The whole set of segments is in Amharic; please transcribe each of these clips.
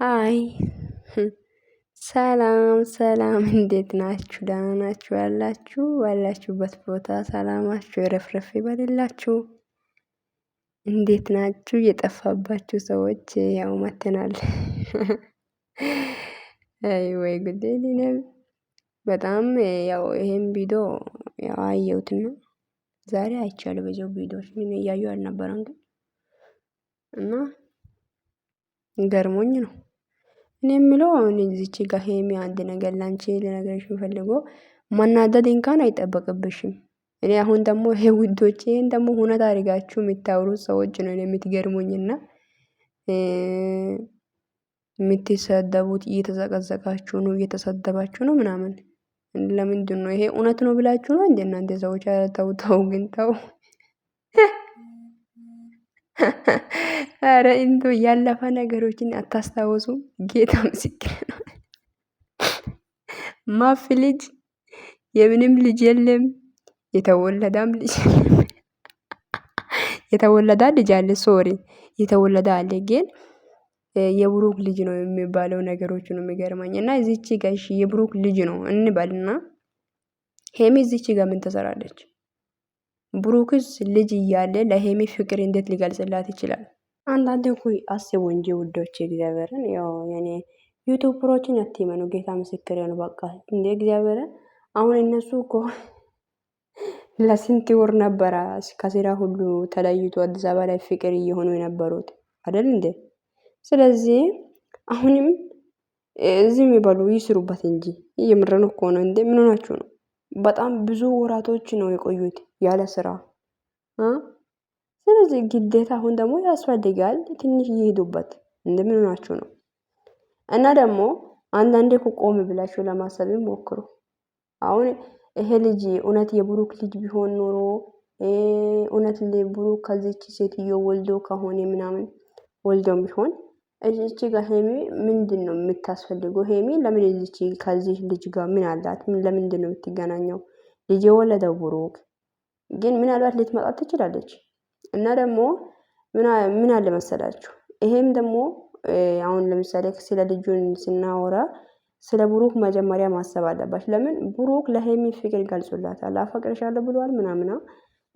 ሃይ ሰላም ሰላም፣ እንዴት ናችሁ? ደህና ናችሁ ያላችሁ? ባላችሁበት ቦታ ሰላማችሁ የረፍረፍ ይበልላችሁ። እንዴት ናችሁ? የጠፋባችሁ ሰዎች ያው መተናል። አይ ወይ ጉዴ! እኔም በጣም ያው ይሄን ቪዲዮ ያው አየሁትና ዛሬ አይቻለሁ። በዚያው ቪዲዮዎች ምን እያየሁ አልነበረም ግን እና ገርሞኝ ነው። እኔ የምለው አሁን እዚች ጋር ሄሚ አንድ ነገር ላንቺ ልነግርሽ የምፈልገው ማናደድ እንኳን አይጠበቅብሽም። እኔ አሁን ደግሞ ይሄ ውዶች ይሄን ደግሞ እውነት አድርጋችሁ የምታወሩት ሰዎች ነው የምትገርሙኝና የምትሰደቡት እየተዘቀዘቃችሁ ነው እየተሰደባችሁ ነው ምናምን። ለምንድን ነው ይሄ እውነት ነው ብላችሁ ነው እንደ እናንተ ሰዎች? ኧረ ተው ተው ግን ተው። ኧረ እንደው ያለፈ ነገሮችን አታስታውሱም? ጌታ ምስክር ነው። ማፍ ልጅ የምንም ልጅ የለም፣ የተወለዳም ልጅ የተወለዳ ልጅ አለ። ሶሪ የተወለዳ አለ፣ ግን የብሩክ ልጅ ነው የሚባለው ነገሮች ነው የሚገርመኝ። እና እዚች ጋር እሺ የብሩክ ልጅ ነው እንበልና ሄሚ እዚች ጋር ምን ትሰራለች? ብሩክስ ልጅ እያለ ለሄሚ ፍቅር እንዴት ሊገልጽላት ይችላል? አንዳንዴ እኮ አስቡ እንጂ ውዶች፣ እግዚአብሔርን ያው የኔ ዩቲዩበሮችን አትመኑ። ጌታ ምስክር ነው። በቃ እንደ እግዚአብሔርን አሁን እነሱ እኮ ለስንት ወር ነበረ ከስራ ሁሉ ተለይቶ አዲስ አበባ ላይ ፍቅር እየሆኑ የነበሩት አይደል እንዴ? ስለዚህ አሁንም ዝም ይበሉ ይስሩበት እንጂ እየምረን እኮ ነው እንዴ። ምን ሆናችሁ ነው? በጣም ብዙ ወራቶች ነው የቆዩት ያለ ስራ። ስለዚህ ግዴታ አሁን ደግሞ ያስፈልጋል ትንሽ እየሄዱበት እንደምን ሆናችሁ ነው? እና ደግሞ አንዳንዴ እኮ ቆም ብላችሁ ለማሰብ ሞክሩ። አሁን ይሄ ልጅ እውነት የብሩክ ልጅ ቢሆን ኖሮ እውነት ብሩክ ከዚች ሴትዮ ወልዶ ከሆነ ምናምን ወልዶም ቢሆን እዚች ጋር ሄሚ ምንድን ነው የምታስፈልገው? ሄሚ ለምን እዚች ከዚህ ልጅ ጋር ምን አላት? ለምንድን ነው የምትገናኘው? ልጅ የወለደው ብሩክ ግን ምናልባት ልትመጣ ትችላለች። እና ደግሞ ምን አለ መሰላችሁ፣ ይሄም ደግሞ አሁን ለምሳሌ ስለ ልጁን ስናወራ ስለ ብሩክ መጀመሪያ ማሰብ አለባችሁ። ለምን ብሩክ ለሄሚ ፍቅር ገልጾላታል፣ አፈቅርሻለሁ ብለዋል ምናምና።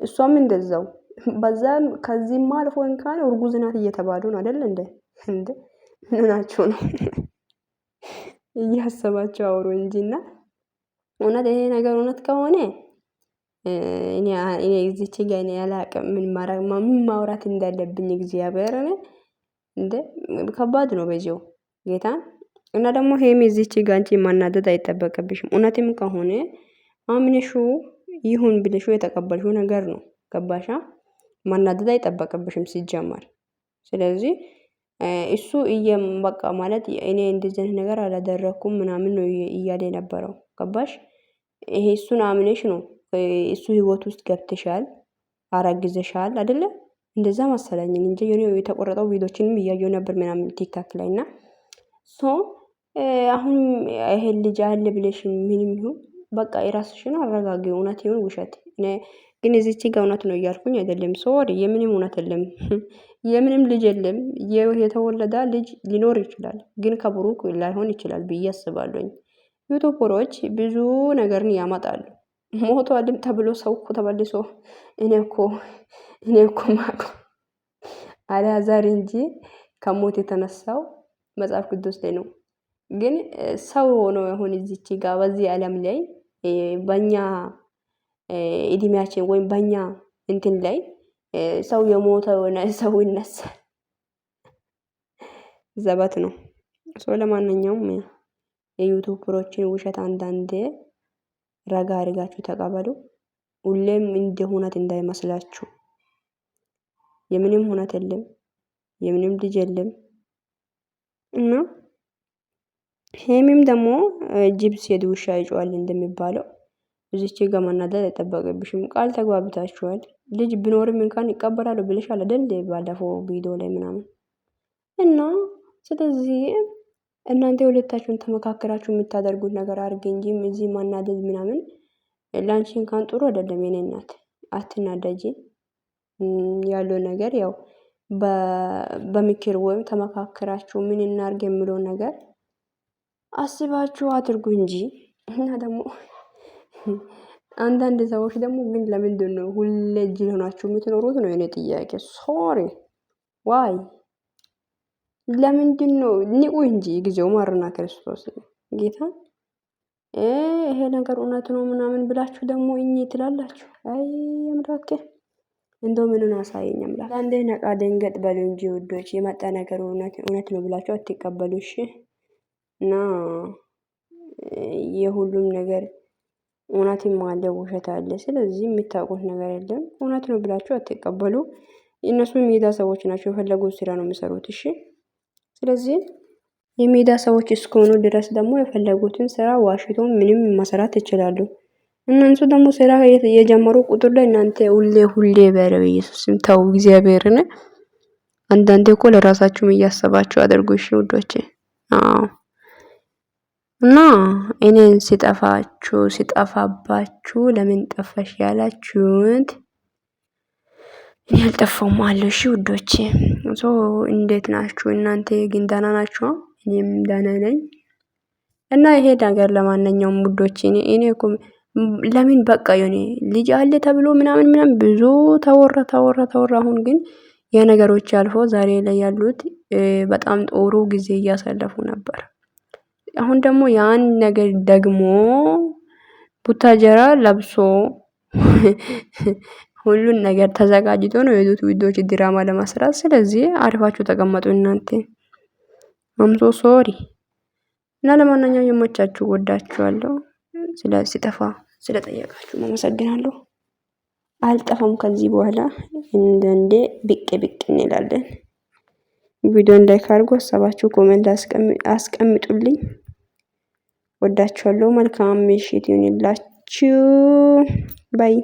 እሷም እንደዛው በዛም ከዚህም አልፎ እንኳን እርጉዝ ናት እየተባሉ ነው አይደል እንዴ? እንዴ ምን ናቸው ነው? እያሰባቸው አውሩ እንጂና እውነት ይሄ ነገር እውነት ከሆነ እኔ እዚች ጋር እኔ አላቅም ምን ማውራት እንዳለብኝ እግዚአብሔር እንደ ከባድ ነው በዚው ጌታን። እና ደግሞ ሄሚ እዚች ጋር አንቺ ማናደድ አይጠበቅብሽም። እውነትም ከሆነ አምነሹ ይሁን ብለሹ የተቀበልሽው ነገር ነው። ገባሻ? ማናደድ አይጠበቅብሽም ሲጀመር። ስለዚህ እሱ በቃ ማለት እኔ እንደዚህ ነገር አላደረኩም ምናምን ነው እያለ የነበረው። ገባሽ? ይሄ እሱን አምነሽ ነው እሱ ህይወት ውስጥ ገብተሻል፣ አረግዘሻል አይደለ? እንደዛ መሰለኝ እንጂ የኔ የተቆረጠው ቪዲዮችንም እያየሁ ነበር ምናምን ቲክታክ ላይ እና አሁን ይሄ ልጅ አለ ብለሽ ምንም ይሁን በቃ የራስሽን አረጋጊ። እውነት ይሁን ውሸት ግን እዚች ጋር እውነት ነው እያልኩኝ አይደለም። ሶሪ የምንም እውነት የለም፣ የምንም ልጅ የለም። የተወለደ ልጅ ሊኖር ይችላል፣ ግን ከብሩክ ላይሆን ይችላል ብዬ አስባለሁኝ። ዩቲዩበሮች ብዙ ነገርን ያመጣሉ። ሞቷልም ተብሎ ሰው እኮ ተመልሶ እኔ እኮ ማቁ አልዓዛር እንጂ ከሞት የተነሳው መጽሐፍ ቅዱስ ላይ ነው። ግን ሰው ሆኖ አሁን እዚች ጋር በዚህ ዓለም ላይ በእኛ እድሜያችን ወይም በእኛ እንትን ላይ ሰው የሞተ ሆነ ሰው ይነሳል። ዘበት ነው። ለማንኛውም የዩቲዩበሮችን ውሸት አንዳንዴ ረጋ አድርጋችሁ ተቀበሉ። ሁሌም እንደ እውነት እንዳይመስላችሁ። የምንም እውነት የለም፣ የምንም ልጅ የለም። እና ሄሚም ደግሞ ጅብ ሲሄድ ውሻ ይጮሃል እንደሚባለው እዚች ጋር መናደድ አይጠበቅብሽም። ቃል ተግባብታችኋል። ልጅ ቢኖርም እንኳን ይቀበላሉ ብለሻል አይደል ባለፈው ቪዲዮ ላይ ምናምን። እና ስለዚህ እናንተ ሁለታችሁን ተመካከራችሁ የምታደርጉት ነገር አድርጌ እንጂ እዚህ ማናደድ ምናምን ላንቺ እንኳን ጥሩ አይደለም። የኔ እናት አትናደጂ። ያለው ነገር ያው በምክር ወይም ተመካከራችሁ ምን እናርግ የሚለው ነገር አስባችሁ አድርጉ እንጂ። እና ደግሞ አንዳንድ ሰዎች ደግሞ ግን ለምንድን ነው ሁሌ ጅል ሆናችሁ የምትኖሩት ነው የኔ ጥያቄ። ሶሪ ዋይ ለምንድን ነው? ንቁ እንጂ ጊዜው ማርና ክርስቶስ ጌታ ይሄ ነገር እውነት ነው ምናምን ብላችሁ ደግሞ እኚ ትላላችሁ። አይ አምላኬ እንደው ምንን አሳየኝ አምላክ። አንዴ ነቃ ደንገጥ በሉ እንጂ ውዶች፣ የመጣ ነገር እውነት ነው ብላችሁ አትቀበሉ እሺ። እና የሁሉም ነገር እውነትም አለ ውሸት አለ። ስለዚህ የምታውቁት ነገር የለም። እውነት ነው ብላችሁ አትቀበሉ። እነሱ የሜዳ ሰዎች ናቸው፣ የፈለጉት ስራ ነው የሚሰሩት እሺ። ስለዚህ የሜዳ ሰዎች እስከሆኑ ድረስ ደግሞ የፈለጉትን ስራ ዋሽቶ ምንም መሰራት ይችላሉ። እነሱ ደግሞ ስራ የጀመሩ ቁጥር ላይ እናንተ ሁሌ በረው ኢየሱስም ተው እግዚአብሔርን። አንዳንዴ እኮ ለራሳችሁም እያሰባችሁ አድርጉ እሺ ውዶቼ። እና እኔን ሲጠፋባችሁ ለምን ጠፋሽ ያላችሁት እኔ አልጠፋውም አለው እሺ ውዶቼ። እንዴት ናችሁ እናንተ? ግን ደህና ናችሁ? እኔም ደህና ነኝ። እና ይሄ ነገር ለማንኛውም ውዶቼ እኔ እኮ ለምን በቃ የኔ ልጅ አለ ተብሎ ምናምን ብዙ ተወራ። አሁን ግን የነገሮች አልፎ ዛሬ ላይ ያሉት በጣም ጥሩ ጊዜ እያሳለፉ ነበር። አሁን ደግሞ ያን ነገር ደግሞ ቡታጀራ ለብሶ ሁሉን ነገር ተዘጋጅቶ ነው የሄዱት ውዶች ድራማ ለመስራት። ስለዚህ አሪፋችሁ ተቀመጡ እናንተ። አምሶ ሶሪ። እና ለማንኛውም የመቻችሁ ወዳችኋለሁ። ሲጠፋ ስለጠየቃችሁ አመሰግናለሁ። አልጠፋም ከዚህ በኋላ እንደ ብቅ እንላለን። ቪዲዮን ላይክ አድርጉ፣ ሀሳባችሁ ኮሜንት አስቀምጡልኝ። ወዳችኋለሁ። መልካም ምሽት ይሁንላችሁ። ባይ